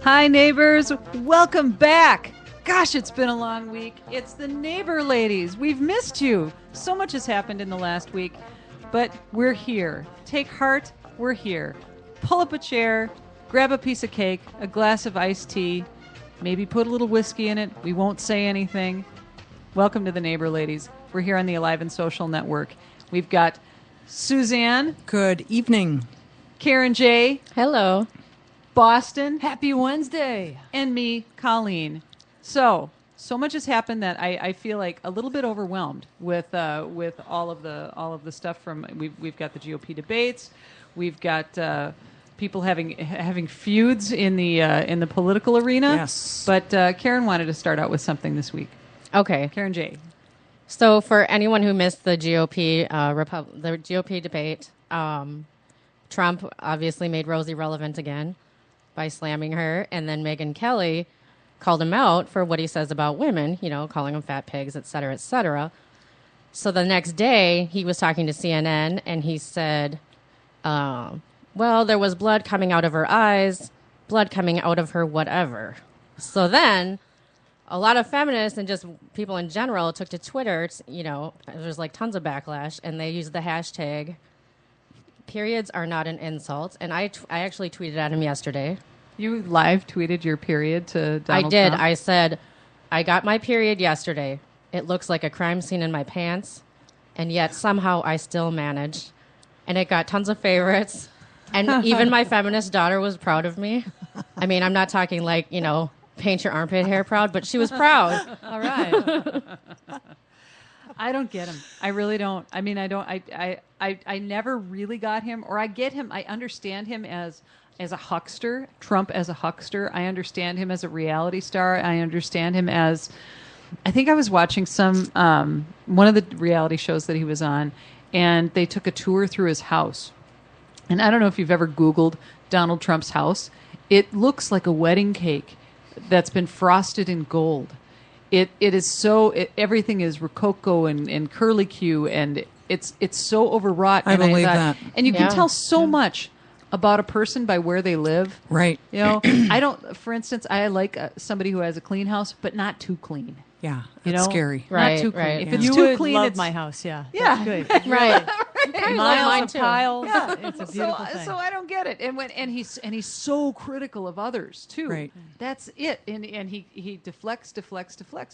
Hi, neighbors. Welcome back. Gosh, it's been a long week. It's the neighbor ladies. We've missed you. So much has happened in the last week, but we're here. Take heart. We're here. Pull up a chair, grab a piece of cake, a glass of iced tea, maybe put a little whiskey in it. We won't say anything. Welcome to the neighbor ladies. We're here on the Alive and Social Network. We've got Suzanne. Good evening. Karen J. Hello. Boston. Happy Wednesday. And me, Colleen. So much has happened that I feel like a little bit overwhelmed with all of the stuff from we've got the GOP debates, we've got people having feuds in the political arena. Yes. But Karen wanted to start out with something this week. Okay. Karen J. So for anyone who missed the GOP debate, Trump obviously made Rosie relevant again by slamming her, and then Megyn Kelly called him out for what he says about women, calling them fat pigs, et cetera, et cetera. So the next day, he was talking to CNN, and he said, well, there was blood coming out of her eyes, blood coming out of her whatever. So then a lot of feminists and just people in general took to Twitter, there's like tons of backlash, and they used the hashtag periods are not an insult. And I actually tweeted at him yesterday. You live tweeted your period to Donald I did. Trump? I said, I got my period yesterday. It looks like a crime scene in my pants, and yet somehow I still managed. And it got tons of favorites. And even my feminist daughter was proud of me. I mean, I'm not talking like, paint your armpit hair proud, but she was proud. All right. I don't get him. I really don't. I mean, I don't. I never really got him, or I get him. I understand him as a huckster. Trump as a huckster. I understand him as a reality star. I understand him as. I think I was watching one of the reality shows that he was on, and they took a tour through his house. And I don't know if you've ever Googled Donald Trump's house. It looks like a wedding cake that's been frosted in gold. It is so everything is rococo and curlicue, and it's so overwrought. I believe that. And you can tell so much about a person by where they live. Right. I don't. For instance, I like somebody who has a clean house, but not too clean. Yeah, it's scary. Right, Not too clean. right. If Yeah. it's You too would cine, love it's my house, yeah. Yeah. That's good. Right. Miles mine of too. tiles. Yeah. It's a beautiful thing. So I don't get it. And he's so critical of others too. Right. That's it. And he deflects,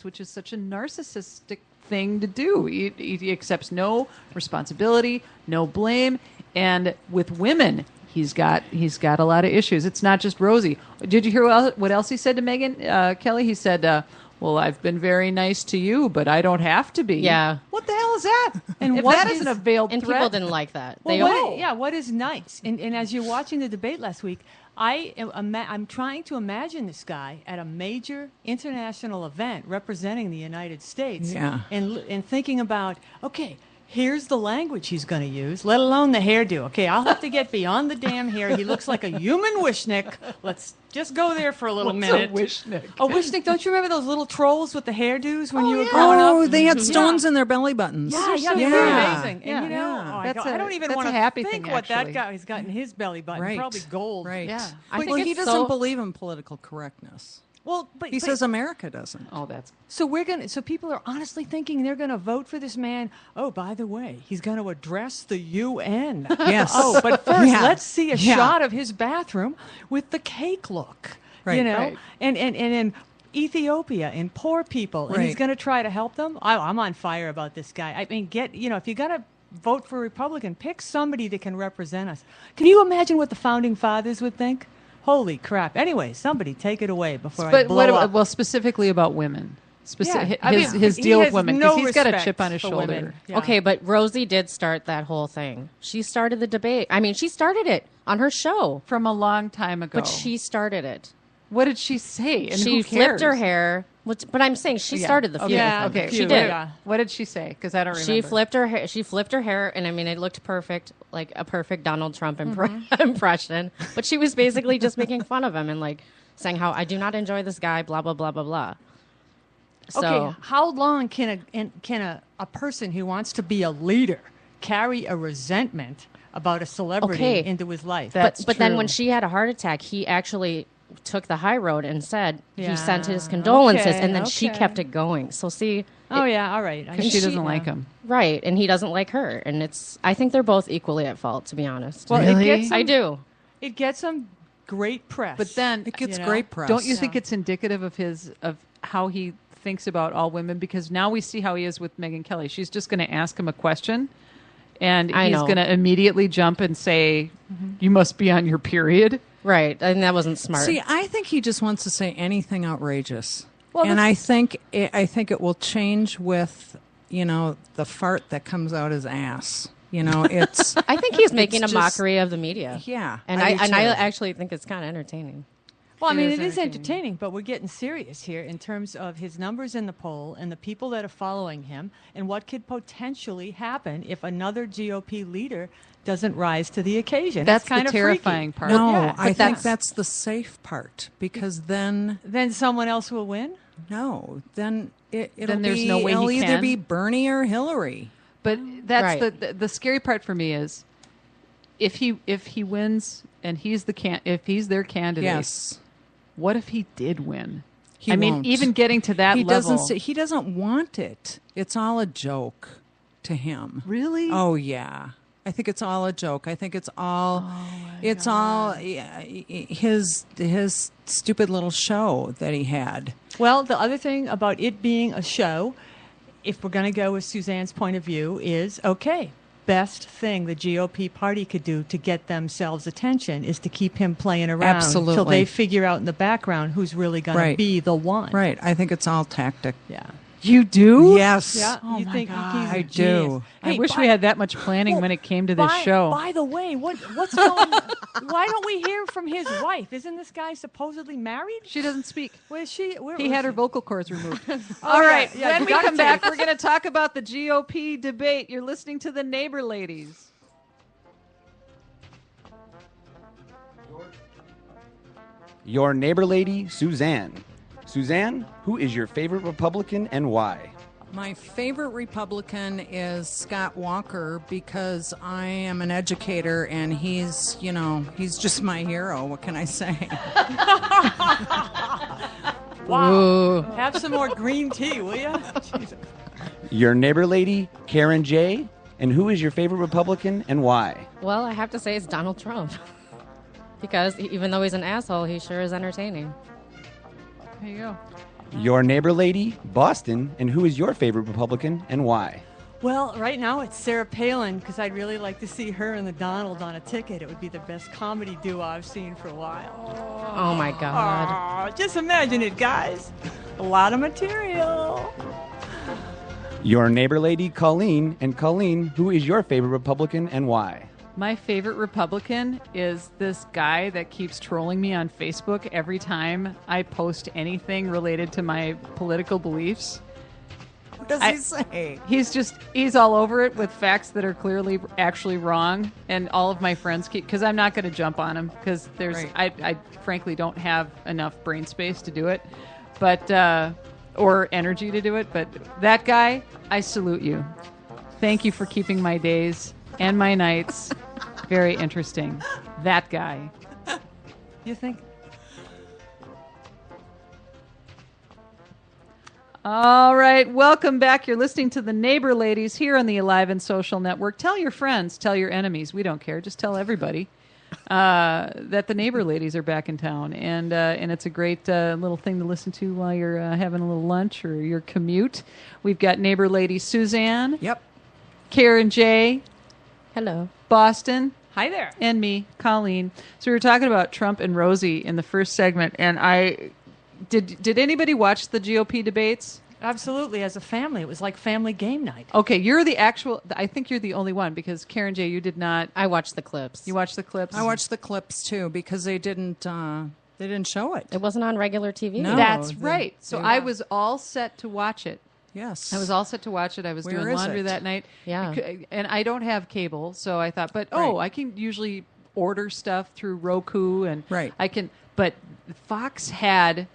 which is such a narcissistic thing to do. He accepts no responsibility, no blame, and with women, he's got a lot of issues. It's not just Rosie. Did you hear what else he said to Megyn Kelly? He said, well, I've been very nice to you, but I don't have to be. Yeah. What the hell is that? And if what that is- isn't a veiled And threat. people didn't like that. What is nice? And as you're watching the debate last week, I'm trying to imagine this guy at a major international event representing the United States, Yeah. and thinking about, okay, here's the language he's going to use, let alone the hairdo. Okay, I'll have to get beyond the damn hair. He looks like a human wishnick. Let's just go there for a little minute. A wishnick? A wishnick. Don't you remember those little trolls with the hairdos when you were growing up? Oh, they had stones in their belly buttons. Yeah, so they're Yeah. amazing. Yeah. And Yeah. I don't even That's want a to happy think thing, what that actually. guy's got in his belly button. Right. Probably gold. Right. Yeah. I Well, think he it's doesn't so- believe in political correctness. Well, but He says America doesn't. Oh, that's so So people are honestly thinking they're going to vote for this man. Oh, by the way, he's going to address the UN. Yes. Oh, but first, Yeah. let's see a Yeah. shot of his bathroom with the cake look. Right. You know, Right. and in Ethiopia and poor people, and he's Right. going to try to help them. I'm on fire about this guy. I mean, if you got to vote for a Republican, pick somebody that can represent us. Can you imagine what the founding fathers would think? Holy crap! Anyway, somebody take it away before I But blow what up. about, well, specifically about women? Yeah, I mean, His he deal with has women, no because he's got a respect chip on his for shoulder. women. Yeah. Okay, but Rosie did start that whole thing. She started the debate. I mean, she started it on her show, From a long time ago. but she started it. What did she say? And She who flipped her cares? hair. But I'm saying she Yeah. started the feud. Okay. Yeah, Okay. She feud, did. yeah. What did she say? Because I don't remember. She flipped her hair. She flipped her hair, and I mean, it looked perfect, like a perfect Donald Trump impression. But she was basically just making fun of him and like saying how I do not enjoy this guy, blah blah blah blah blah. So Okay, how long can a person who wants to be a leader carry a resentment about a celebrity Okay. into his life? That's but then true. when she had a heart attack, he actually took the high road and said Yeah, he sent his condolences, okay, and then she okay. kept it going. So see, Oh, yeah, all right. Because she doesn't like him. right, and he doesn't like her, and I think they're both equally at fault, to be honest. Well, Really? it gets I do. It gets some great press. But then, It gets You know? great press. don't you think it's indicative of how he thinks about all women? Because now we see how he is with Megyn Kelly. She's just going to ask him a question, and I he's know. going to immediately jump and say, "You must be on your period." Right, and that wasn't smart. See, I think he just wants to say anything outrageous. Well, And I think it will change with, the fart that comes out his ass. It's I think he's making a just- mockery of the media. Yeah, and I I do and I too. actually think it's kind of entertaining. Well, I It mean, is it is entertaining. entertaining, but we're getting serious here in terms of his numbers in the poll and the people that are following him and what could potentially happen if another GOP leader doesn't rise to the occasion. That's It's kind the of terrifying freaky. part. No, Yeah, I but think that's the safe part because then Then someone else will win? then it'll Then there's be, no way it'll he either can. be Bernie or Hillary. But that's Right. the scary part for me is if he wins and he's if he's their candidate. Yes, What if he did win? he I mean, won't. even getting to that he level. he doesn't want it. It's all a joke to him. Really? Oh yeah. I think it's all a joke. I think it's all his stupid little show that he had. Well, the other thing about it being a show, if we're going to go with Suzanne's point of view, is okay. Best thing the GOP party could do to get themselves attention is to keep him playing around till Absolutely. they figure out in the background who's really going Right. to be the one. Right. I think it's all tactic. Yeah. You do? Yes. Yeah. Oh you my think God, he's a I genius. do. I Hey, wish by- we had that much planning when it came to this show. By the way, what's going? Why don't we hear from his wife? Isn't this guy supposedly married? She doesn't speak. Where's she? Where He was had her she? vocal cords removed. Oh, All right. yeah, When you we gotta come back, take- we're going to talk about the GOP debate. You're listening to the Neighbor Ladies. Your neighbor lady, Suzanne. Suzanne, who is your favorite Republican and why? My favorite Republican is Scott Walker because I am an educator and he's just my hero. What can I say? Wow. Ooh. Have some more green tea, will you? Jesus. Your neighbor lady, Karen J. And who is your favorite Republican and why? Well, I have to say it's Donald Trump. Because even though he's an asshole, he sure is entertaining. There you go. Your neighbor lady, Boston. And who is your favorite Republican and why? Well, right now it's Sarah Palin because I'd really like to see her and the Donald on a ticket. It would be the best comedy duo I've seen for a while. Oh my God. Aw, just imagine it, guys. A lot of material. Your neighbor lady, Colleen. And Colleen, who is your favorite Republican and why? My favorite Republican is this guy that keeps trolling me on Facebook every time I post anything related to my political beliefs. What does he say? He's all over it with facts that are clearly actually wrong, and all of my friends keep, because I'm not going to jump on him because I frankly don't have enough brain space to do it, but or energy to do it. But that guy, I salute you. Thank you for keeping my days and my nights very interesting. That guy. You think? All right, welcome back. You're listening to the Neighbor Ladies here on the Alive and Social Network. Tell your friends, tell your enemies. We don't care. Just tell everybody that the Neighbor Ladies are back in town, and it's a great little thing to listen to while you're having a little lunch or your commute. We've got Neighbor Lady Suzanne, Yep. Karen J, Hello. Boston, Hi there. and me, Colleen. So we were talking about Trump and Rosie in the first segment, and did anybody watch the GOP debates? Absolutely. As a family, it was like family game night. Okay, I think you're the only one because Karen J, you did not. I watched the clips. You watched the clips? I watched the clips too because they didn't show it. It wasn't on regular TV. No. That's they- right. So they- I was all set to watch it. Yes. I was all set to watch it. I was Where doing is laundry it? that night. Yeah. And I don't have cable, so I thought, but Right. I can usually order stuff through Roku and Right. I can. But Fox had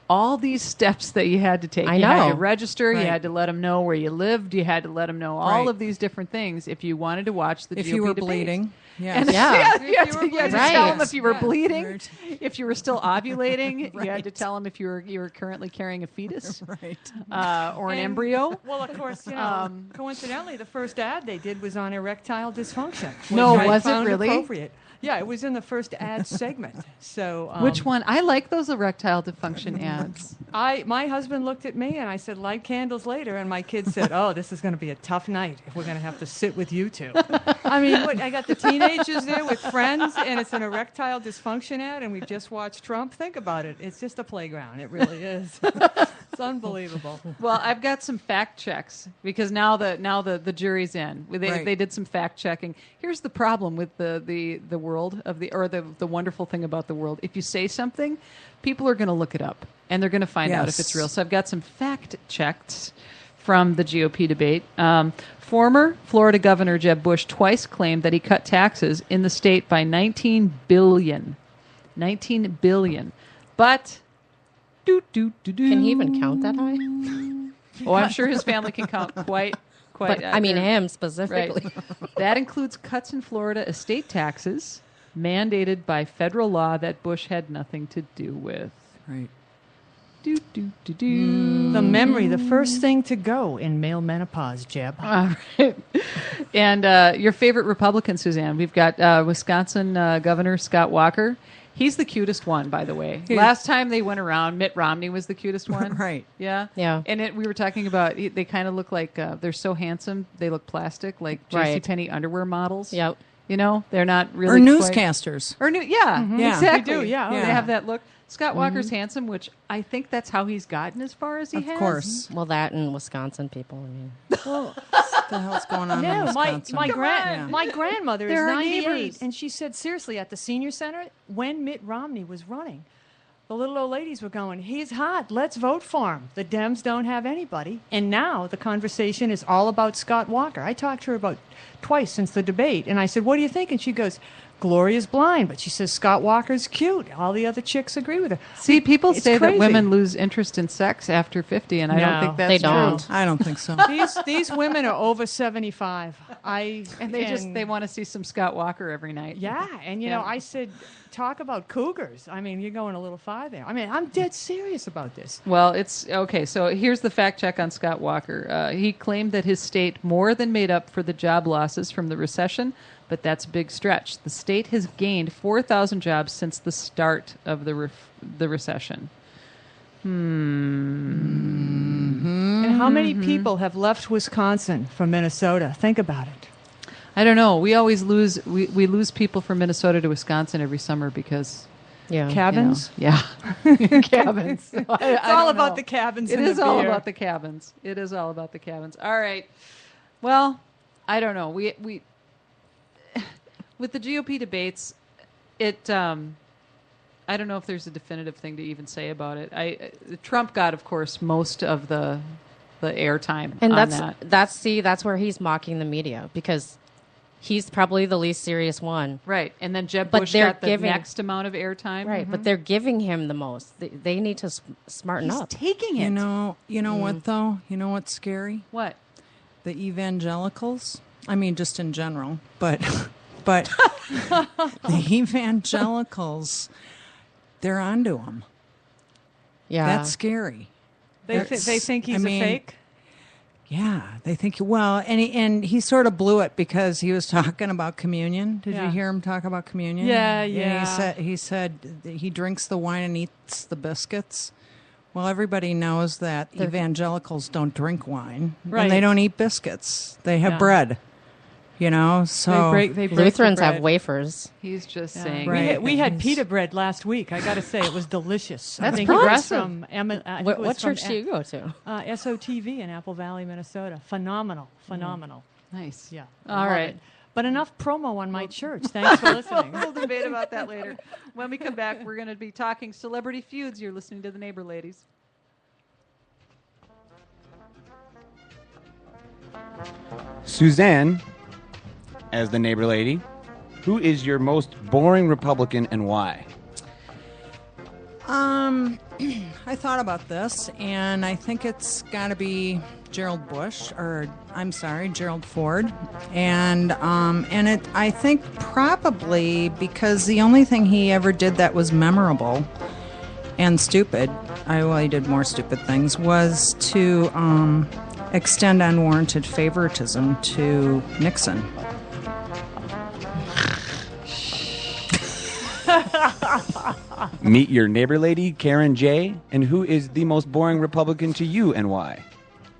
all these steps that you had to take. I You had to know. register. Right. You had to let them know where you lived. You had to let them know all Right. of these different things if you wanted to watch the If GOP you were debates. bleeding. Yes. And Yeah. you had to Right. tell them if you were Yeah. bleeding, Right. if you were still ovulating. You had to Right. tell them if you were currently carrying a fetus Right. or an And- embryo. Well, of course, you know, coincidentally, the first ad they did was on erectile dysfunction. No, which I was it found really? Appropriate. Yeah, it was in the first ad segment. So Which one? I like those erectile dysfunction ads. My husband looked at me and I said, "Light candles later," and my kid said, "Oh, this is going to be a tough night if we're going to have to sit with you two." I mean, what, I got the teenagers there with friends, and it's an erectile dysfunction ad, and we've just watched Trump. Think about it; it's just a playground. It really is. It's unbelievable. Well, I've got some fact checks because now the jury's in. Right. They did some fact checking. Here's the problem with the world of the wonderful thing about the world. If you say something, people are going to look it up and they're going to find out if it's Yes. real. So I've got some fact checks from the GOP debate. Former Florida Governor Jeb Bush twice claimed that he cut taxes in the state by $19 billion. $19 billion. But Can he even count that high? Oh, I'm sure his family can count quite. But I mean, they're- him Right. specifically. That includes cuts in Florida estate taxes mandated by federal law that Bush had nothing to do with. Right. The memory, the first thing to go in male menopause, Jeb. All right. And your favorite Republican, Suzanne? We've got Wisconsin Governor Scott Walker. He's the cutest one, by the way. Last time they went around, Mitt Romney was the cutest one. Right. Yeah. Yeah. And we were talking about, they kind of look like, they're so handsome, they look plastic, like Right. JCPenney underwear models. Yep. You know, they're not Or really quite- newscasters. Or yeah, Yeah. exactly. They do, yeah. They Yeah. have that look. Scott Walker's handsome, which I think that's how he's gotten as far as he Of has. course. Well, that and Wisconsin people. I mean, What the hell's going on in No, Wisconsin? my grandmother They're is our 98, neighbors. and she said seriously at the senior center when Mitt Romney was running, the little old ladies were going, "He's hot. Let's vote for him." The Dems don't have anybody, and now the conversation is all about Scott Walker. I talked to her about twice since the debate, and I said, "What do you think?" And she goes, "Gloria's blind, but she says Scott Walker's cute. All the other chicks agree with her." See, people It's say crazy. that women lose interest in sex after 50, and I don't No, think that's they true. don't. I don't think so. These women are over 75. And they want to see some Scott Walker every night. Yeah, and you Yeah. know, I said, talk about cougars. I mean, you're going a little far there. I mean, I'm dead serious about this. Well, it's okay. So here's the fact check on Scott Walker. He claimed that his state more than made up for the job losses from the recession, but that's a big stretch. The state has gained 4,000 jobs since the start of the recession. And how many people have left Wisconsin for Minnesota? Think about it. I don't know. We always lose. We lose people from Minnesota to Wisconsin every summer because yeah. Cabins? yeah, cabins. It's all about the cabins. It and is the all beer. about the cabins. It is all about the cabins. All right. Well, I don't know. We with the GOP debates, it. I don't know if there's a definitive thing to even say about it. Trump got, of course, most of the airtime And on that's where he's mocking the media because he's probably the least serious one. Right, and then Jeb But Bush they're got the giving- next amount of airtime. Right, but they're giving him the most. They need to smarten He's up. taking it. You know what though? You know what's scary? What? The evangelicals. I mean, just in general, but the evangelicals, they're onto him. Yeah. That's scary. They think he's I mean, a fake. Yeah, they think and he sort of blew it because he was talking about communion. Did Yeah. you hear him talk about communion? Yeah. He said he drinks the wine and eats the biscuits. Well, everybody knows that evangelicals don't drink wine Right. and they don't eat biscuits. They have Yeah. bread. You know, so They break Lutherans the have bread. wafers. He's just Yeah. saying. Right. We had pita bread last week. I got to say, it was delicious. That's I think progressive. It was from I think it was What from church do you go to? SOTV in Apple Valley, Minnesota. Phenomenal. Nice. Yeah. All Love right. it. But enough promo on my church. Thanks for listening. We'll debate about that later. When we come back, we're going to be talking celebrity feuds. You're listening to the Neighbor Ladies. Suzanne, as the neighbor lady, who is your most boring Republican and why? I thought about this, and I think it's got to be Gerald Ford, and I think probably because the only thing he ever did that was memorable and stupid, he did more stupid things, was to extend unwarranted favoritism to Nixon. Meet your neighbor lady, Karen J. And who is the most boring Republican to you and why?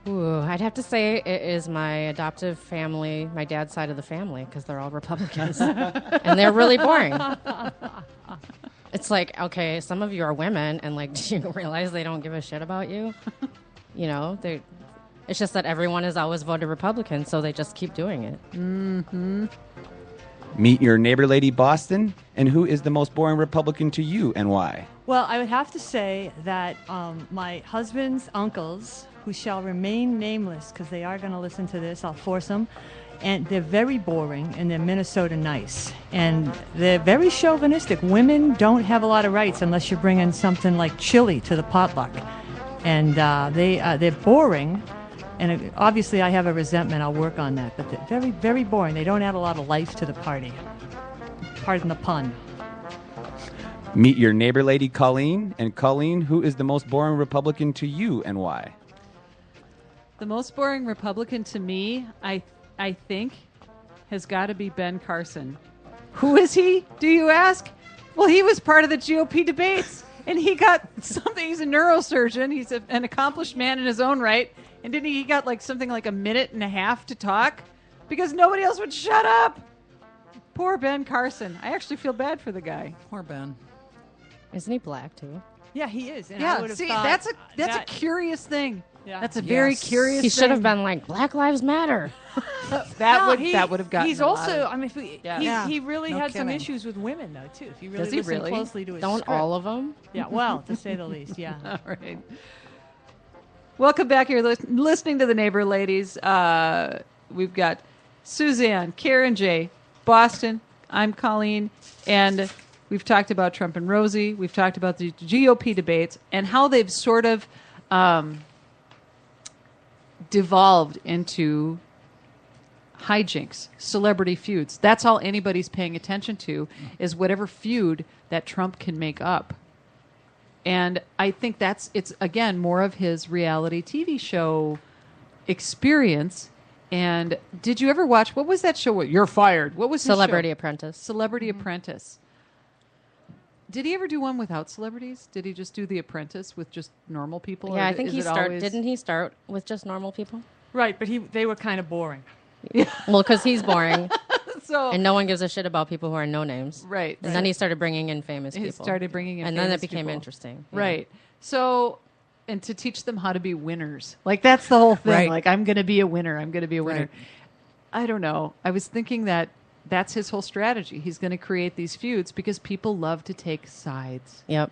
Ooh, I'd have to say it is my adoptive family, my dad's side of the family, because they're all Republicans. And they're really boring. It's like, okay, some of you are women, and like, do you realize they don't give a shit about you? You know, it's just that everyone has always voted Republican, so they just keep doing it. Mm-hmm. Meet your neighbor lady, Boston. And who is the most boring Republican to you and why? Well, I would have to say that my husband's uncles, who shall remain nameless because they are going to listen to this, I'll force them, and they're very boring and they're Minnesota nice. And they're very chauvinistic. Women don't have a lot of rights unless you're bringing something like chili to the potluck. And they're boring. And obviously I have a resentment. I'll work on that. But they're very, very boring. They don't add a lot of life to the party. Pardon the pun. Meet your neighbor lady, Colleen. And Colleen, who is the most boring Republican to you and why? The most boring Republican to me, I think, has got to be Ben Carson. Who is he, do you ask? Well, he was part of the GOP debates, and he got something. He's a neurosurgeon. He's an accomplished man in his own right. And didn't he got like something like a minute and a half to talk because nobody else would shut up? Poor Ben Carson. I actually feel bad for the guy. Poor Ben. Isn't he black, too? Yeah, he is. And I Yeah, would have see, thought that's a curious thing. Yeah. That's a very Yes. curious He thing. should have been like, Black Lives Matter. That would have gotten He's a lot also, of- I mean, Yeah. he really No had some kidding. issues with women, though, too. If you really Does he listen really? closely to his Don't script. all of them? Yeah, well, to say the least, yeah. All right. Welcome back here, listening to the Neighbor Ladies. We've got Suzanne, Karen J, Boston. I'm Colleen, and we've talked about Trump and Rosie. We've talked about the GOP debates and how they've sort of devolved into hijinks, celebrity feuds. That's all anybody's paying attention to is whatever feud that Trump can make up. And I think it's again more of his reality TV show experience. And did you ever watch, what was that show? You're Fired. What was his Celebrity show? Apprentice. Celebrity Apprentice. Did he ever do one without celebrities? Did he just do The Apprentice with just normal people? Yeah, Or I think is he it started. always- Didn't he start with just normal people? Right, but they were kind of boring. Well, because he's boring, So, and no one gives a shit about people who are no names. right. And then he started bringing in famous He people. started bringing in and then it famous became people. interesting. Yeah. Right. So, and to teach them how to be winners. Like, that's the whole thing. Right. Like, I'm going to be a winner. I'm going to be a winner. Right. I don't know. I was thinking that that's his whole strategy. He's going to create these feuds because people love to take sides. Yep.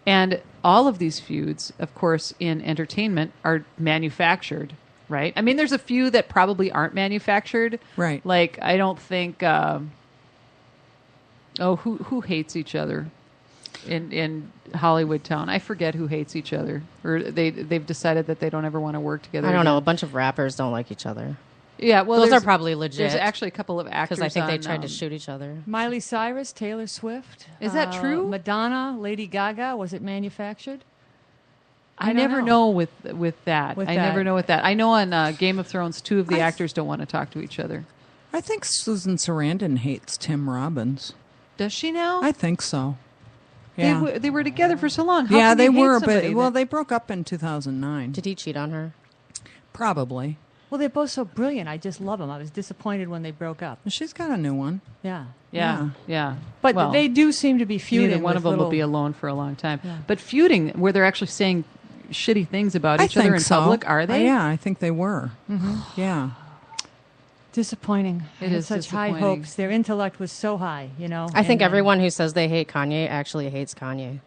And all of these feuds, of course, in entertainment are manufactured, right? I mean, there's a few that probably aren't manufactured. Right. Like, I don't think, who hates each other in Hollywood town? I forget who hates each other. Or they've decided that they don't ever want to work together. I don't know. A again. bunch of rappers don't like each other. Yeah, well, Those there's- are probably legit. There's actually a couple of actors because I think they on, tried to shoot each other. Miley Cyrus, Taylor Swift. Is that true? Madonna, Lady Gaga. Was it manufactured? I don't never know with that. With I that. never know with that. I know on Game of Thrones, two of the actors don't want to talk to each other. I think Susan Sarandon hates Tim Robbins. Does she now? I think so. Yeah. They were together for so long. How Yeah, can they you hate were, somebody but that- they broke up in 2009. Did he cheat on her? Probably. Well, they're both so brilliant. I just love them. I was disappointed when they broke up. She's got a new one. Yeah. yeah. But Well, they do seem to be feuding. neither one of with them will little- be alone for a long time. But feuding, where they're actually saying shitty things about each other think in so. public, are they? Yeah, I think they were. Yeah. Disappointing. I It had is such high disappointing. hopes. Their intellect was so high, you know. I think and, everyone who says they hate Kanye actually hates Kanye.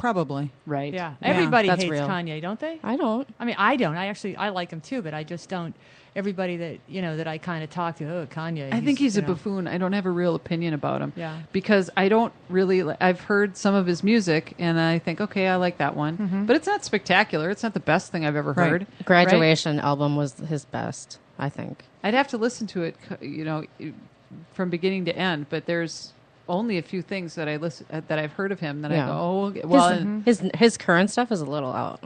Probably. right? Yeah, everybody that's hates real. Kanye, don't they? I don't. I mean, I don't. I like him too, but I just don't. Everybody that that I kind of talk to, Kanye. I think he's a you know. buffoon. I don't have a real opinion about him. Yeah. Because I don't really. I've heard some of his music, and I think, okay, I like that one, but it's not spectacular. It's not the best thing I've ever Right. heard. Graduation album was his best, I think. I'd have to listen to it, from beginning to end. But there's only a few things that that I've heard of him that I Yeah. go, oh, okay. Well. His current stuff is a little out.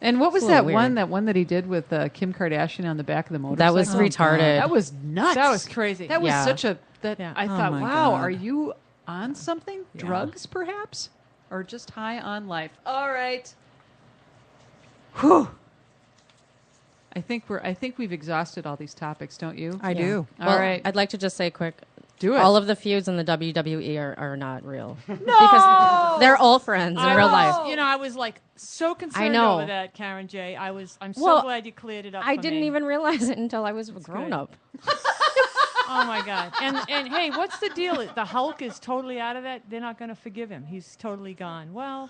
And what was It's a that little one? weird. That one that he did with Kim Kardashian on the back of the motorcycle? That was retarded. That was nuts. That was crazy. That was Yeah. such a that Yeah. I Oh thought, my wow, God. are you on something? Drugs, perhaps, or just high on life? All right. Whew. I think we've exhausted all these topics, don't you? I do. All Well, right. I'd like to just say quick. Do it. All of the feuds in the WWE are not real. No! Because they're all friends in real life. I was like so concerned know. over that, Karen J. I'm so Well, glad you cleared it up. I for didn't me. even realize it until I was a grown good. up. Oh my God! And hey, what's the deal? The Hulk is totally out of that. They're not going to forgive him. He's totally gone. Well,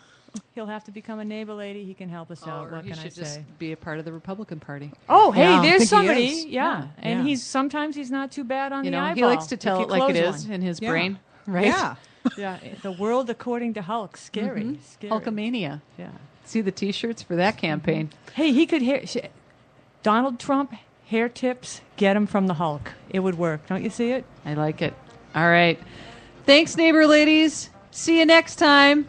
he'll have to become a neighbor lady. He can help us out. or What he can I should say? just be a part of the Republican Party. Oh, hey, Yeah, I there's think he somebody. is. Yeah. And Yeah. sometimes he's not too bad on You the know, eyeball. he likes to if tell you it like it close is one. in his Yeah. brain, right? Yeah. Yeah, the world according to Hulk. Scary. Scary. Hulkamania. Yeah. See the T-shirts for that campaign. Hey, he could Donald Trump hair tips. Get him from the Hulk. It would work. Don't you see it? I like it. All right. Thanks, neighbor ladies. See you next time.